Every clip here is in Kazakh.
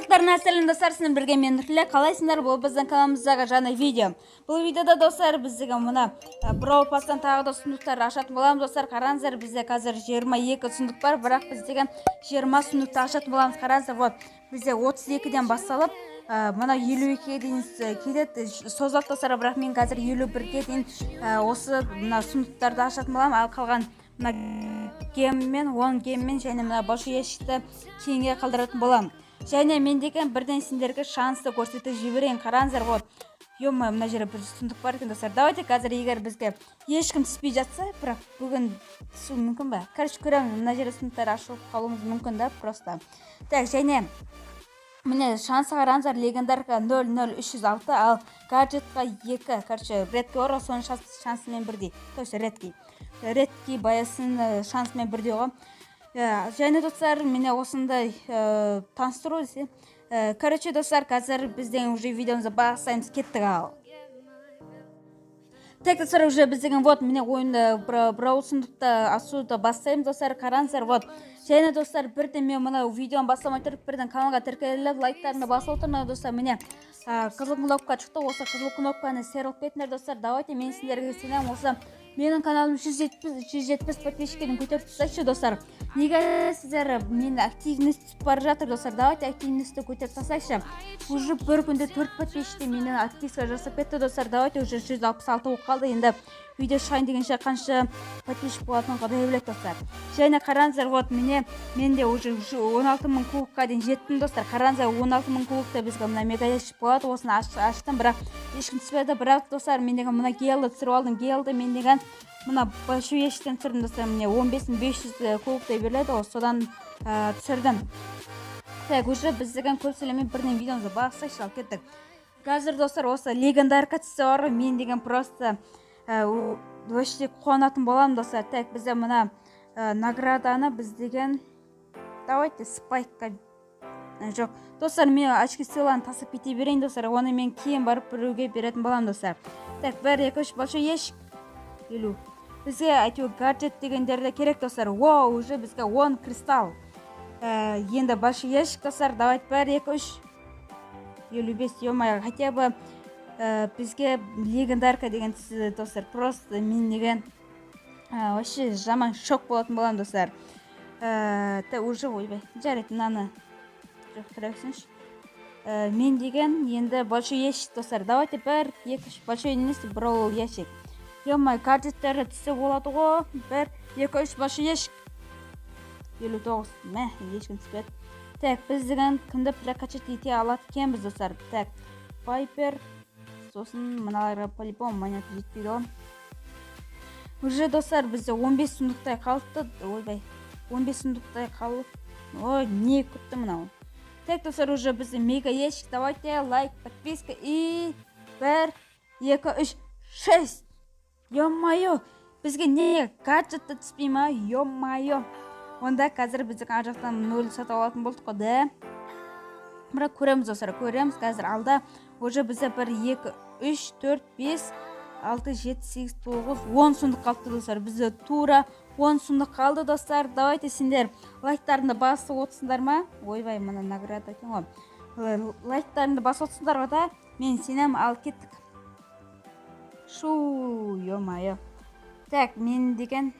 Барлықтарына сәлем достар, сіздермен бірге мен Нұртіле. Қалайсыңдар? Бұл біздің каналымыздағы жаңа видео. Бұл видеода достар біздегі мұны Brawl Pass'тан тағы да сұмдықтар ашатын боламыз достар. Қараңыздар, бізде қазір 22 сұмдық бар, бірақ біздегі 20 сұмдықты ашатын боламыз. Қараңыздар, вот бізде 32-ден басталып, мына 52-ге дейін кетеді, созылады достар, бірақ мен қазір 51-ге дейін осы мына сұмдықтарды ашатын боламын. Ал қалған мына геммен, 10 геммен және мына башу ящикті кейінге қалдыратын боламын. Және мен деген бірден сендерге шансты көрсетіп жіберейін. Қараңыздар, вот. Ё-моё, мына жерде бір сұмдық бар екен достар. Давайте қазір егер бізге ешкім түспей жатса, бірақ бүгін түсу мүмкін бе? Короче, көреміз. Мына жерде сұмдықтар ашылып қалуымыз мүмкін да просто. Так, және міне шансы қараңыздар, легендарка 00306, ал гаджетқа 2. Короче, редки бар, соның шансымен бірдей. То есть редки баясын шансымен бірдей ғой. Және достар, мені осындай таныстыру десе. Короче, достар, қазір бізден уже видеомызды бастаймыз, кеттік ал. Так, достар, уже бізден вот міне ойында Brawl сұмдықты асуды бастаймыз достар. Қараңыздар, вот. Және достар, бірден мен мына видеоны бастамай тұрып, бірден каналға тіркеліп, лайктарымды басып отырмын достар. Міне қызыл кнопка шықты, осы қызыл кнопканы серіліп кетіңдер достар. Давайте мен сендерге сенемін, осы менің каналым 170 подписчиктерін көтеріп тастайықшы достар. Неге сіздер мені активность түсіп бара жатыр достар? Давайте активностьті көтеріп тастайықшы. Уже бір күнде 4 подписчиктер менен активка жасап кетті достар. Давайте уже 166 болып қалды. Енді видео шығайын дегенше қанша подписчик болатынын Құдай біледі достар. Және қараңыздар, вот менде уже 16.000 кубокқа дейін жеттім достар. Қараңыздар, 16.000 кубокта бізге мына мега ящик болады. Осыны аштым, бірақ ешкім түспеді. Бірақ достар, мен деген мына гелді түсіріп алдым. Гелді мен деген мына башу ящиктен түсірдім достар. Міне 15.500 кубокта беріледі, содан түсірдім. Так, уже біз деген көп сөйлемей бірден видеомызды бастайықшы, ал кеттік. Қазір достар, осы легендарка түсі бар, мен деген просто вообще қуанатын боламын достар. Так, бізде мына награданы біз деген, давайте спайкқа, жоқ достар, мен очки сыйланы тасып кете берейін достар, оны мен кейін барып біреуге беретін боламын достар. Так, 1, 2, 3 большой ящик елу. Бізге әйтеуір гаджет дегендерді керек достар. Воу, уже бізге 10 кристалл. Енді большой ящик достар, давайте 1, 2, 3 55, ё-моё, хотя бы бізге легендарка деген түсі достар. Просто мен деген вообще жаман шок болатын болам достар. Уже ойбай, жарайды, мынаны жоқ тұрайықсыншы. Мен деген енді большой ящик достар. Давайте 1, 2, 3 большой емес, Brawl ящик. Ё-моё, гаджеттері түсі болады ғой. 1, 2, 3 большой ящик. 59, мә, ешкім түспеді. Так, біз деген кімді прокачать ете алады екенбіз достар. Так, Пайпер, сосын мыналарға по-любому монета жетпейді ғой. Уже достар, бізде 15 сұмдықтай қалыпты. Ойбай, 15 сұмдықтай қалып. Ой, не күтті мынау. Так, достар, уже бізде мега ящик. Давайте лайк, подписка и 1, 2, 3, 6. Ё-моё, бізге не гаджетті түспей ма? Ё-моё. Онда қазір біздің ар жақтан 0 сатып алатын болдық қой, да? Бірақ көреміз достар, көреміз. Қазір алда уже бізде 1, 2, 3, 4, 5, 6, 7, 8, 9, 10 сұмдық қалды достар. Бізде тура 10 сұмдық қалды достар. Давайте сендер лайктарыңды басып отырсыңдар ма? Ойбай, мына награда екен ғой. Лайктарыңды басып отырсыңдар ғой да? Мен сенем, ал кеттік. Шу, ё-моё. Так, мен деген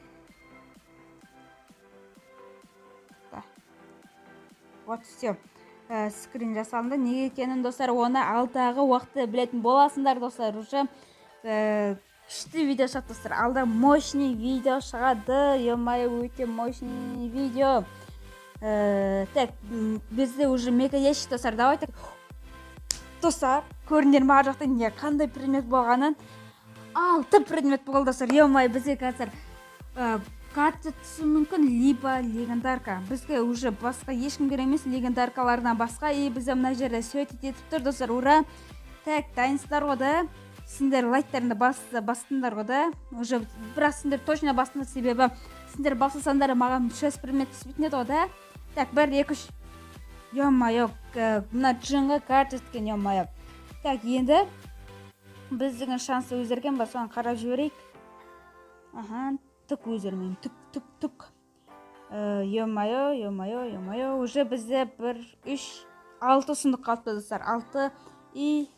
вот все, скрин жасалынды. Неге екенін достар, оны алдағы уақытта білетін боласыңдар достар. Уже күшті видео шығады достар. Алда мощный видео шығады. Ё-моё, өте мощный видео. Так, бізде уже мега ящик достар. Давайте достар, көріңдер ме ар жақта не қандай предмет болғанын? 6 предмет болды достар. Ё-моё, бізге қазір гаджет түсі мүмкін, либо легендарка. Бізге уже басқа ешкім керек емес, легендаркалардан басқа. И бізде мына жерде сөйт етіп тұр достар. Ура! Так, дайынсыздар ғой да? Сендер лайктарыңды бастыңдар ғой да? Уже бірақ сендер точно бастыңдар, себебі сендер басылсаңдар маған 6 предмет түспейтін еді ғой да? Так, 1, 2, 3. Ё-моё, мына джинға гаджеткен, ё-моё. Так, енді біз деген шансы өзерген ба, соған қарап жіберейік. Аха, түк өзермеймін, түк. Ё-моё, уже бізде 1, 3, 6 сұмдық қалыпты достар, 6. И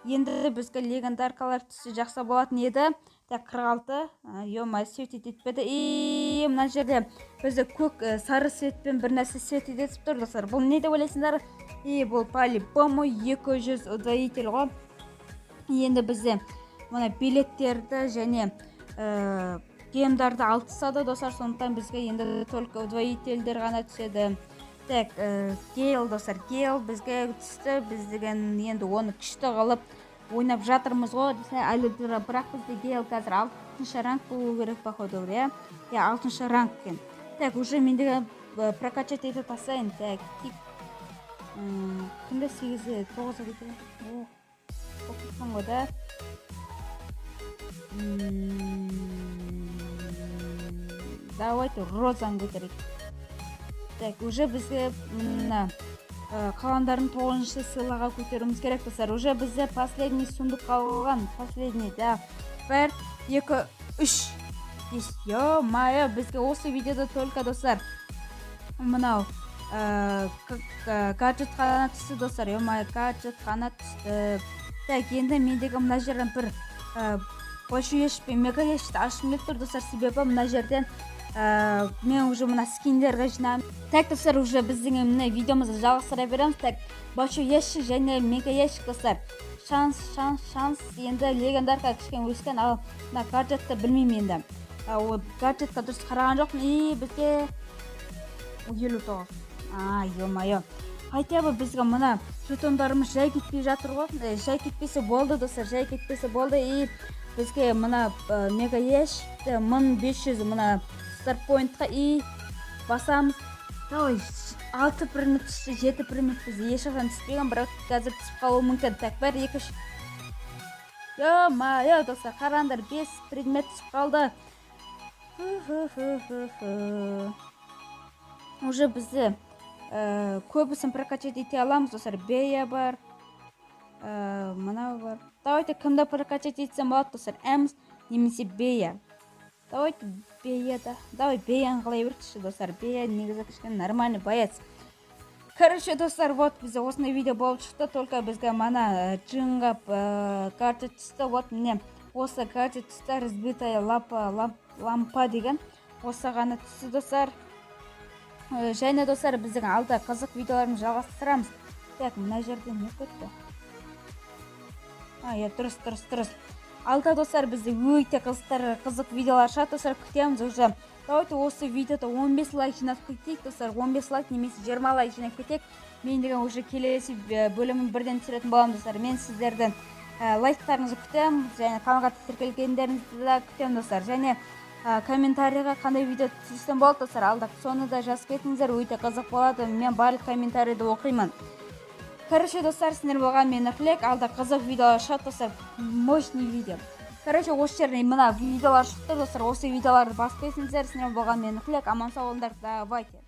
енді бізге легендаркалар түсі жақса болатын еді. Так, 46. Ё-май, свет етпеді. И мына жерде бізді көк сары светпен бір нәрсе свет етіп тұр достар. Бұл не деп ойлайсыңдар? И бұл по-любому 200 удвоитель ғой. Енді бізде мына билеттерді және гемдарды алып тастады достар, сондықтан бізге енді только удвоительдер ғана түседі. Так, Гейл достар, Гейл бізге түсті. Біз деген енді оны күшті қылып ойнап жатырмыз ғой. Әлі бірақ бізде Гейл қазір 6-шы ранг болу керек походу, иә? 6-шы ранг екен. Так, уже мендегі прокачать етіп тастайын. Так, кімді 8-9 кетеді? О, оқытқан ғой да. Давайте розаны көтерейік. Так, уже бізге қаландарын 9-шы сыйлаға көтеруіміз керек достар. Уже бізде последний сундук қалған. Последний, да. 1, 2, 3. Ё-майо, бізге осы видеода только достар мынау гаджет қана түсті достар. Ё-майо, гаджет қана түсті. Так, енді мендегі мына жерден бір большой еш пен мега ешті ашып келіп тұр достар. Себебі мына жерден мен уже мына скиндерге жинаймын. Так достар, уже біздің мына видеомызды жалғастыра береміз. Так, большой ящик және мега ящик достар. Шанс. Енді легендарка кішкен өскен, ал мына гаджетті білмеймін енді. Ол гаджетқа дұрыс қараған жоқпын. И бізге 59. Ё-майо. Хотя бы бізге мына жетондарымыз жай кетпей жатыр ғой. Жай кетпесе болды достар, жай кетпесе болды. И бізге мына мега ящикті 1500 мына старпоинтқа и басамыз. Давай, 6 предмет түсті, 7 предмет бізде ешқашан түспеген, бірақ қазір түсіп қалуы мүмкін. Так, 1, 2, 3. Ё-майо достар, қараңдар, 5 предмет түсіп қалды. Уже бізде көбісін прокачать ете аламыз достар. Бея бар, мынау бар. Давайте кімді прокачать етсем болады достар? Эмс немесе Бея. Давайте Беяда. Давай Беяны қалай берші достар. Бея негізі кішкен нормальный боец. Короче достар, вот бізде осындай видео болып шықты. Только бізге мана джинға гаджет түсті. Вот міне осы гаджет түсті. Разбитая лампа деген. Осы ғана түсті достар. Және достар, біздің алда қызық видеоларын жалғастырамыз. Так, мына жерде не көтті? Дұрыс. Алда достар, бізде өте қызық видеолар шығады достар, күтеміз уже. Давайте осы видеода 15 лайк жинап кетейік достар. 15 лайк немесе 20 лайк жинап кетейік. Мен деген уже келесі бөлімін бірден түсіретін боламын достар. Мен сіздердің лайктарыңызды күтемін, және каналға тіркелгендеріңізді де күтемін достар. Және комментарийға қандай видео түсірсем болады достар, алда соны да жазып кетіңіздер, өте қызық болады. Мен барлық комментарийді оқимын. Короче достар, сіздер болған мені тілек, алда қызық видеолар шығады достар, мощный видео. Короче, осы жерде мына видеолар шықты достар, осы видеоларды басып кетіңіздер, сіздер болған мені тілек, аман сау болыңдар, давайте.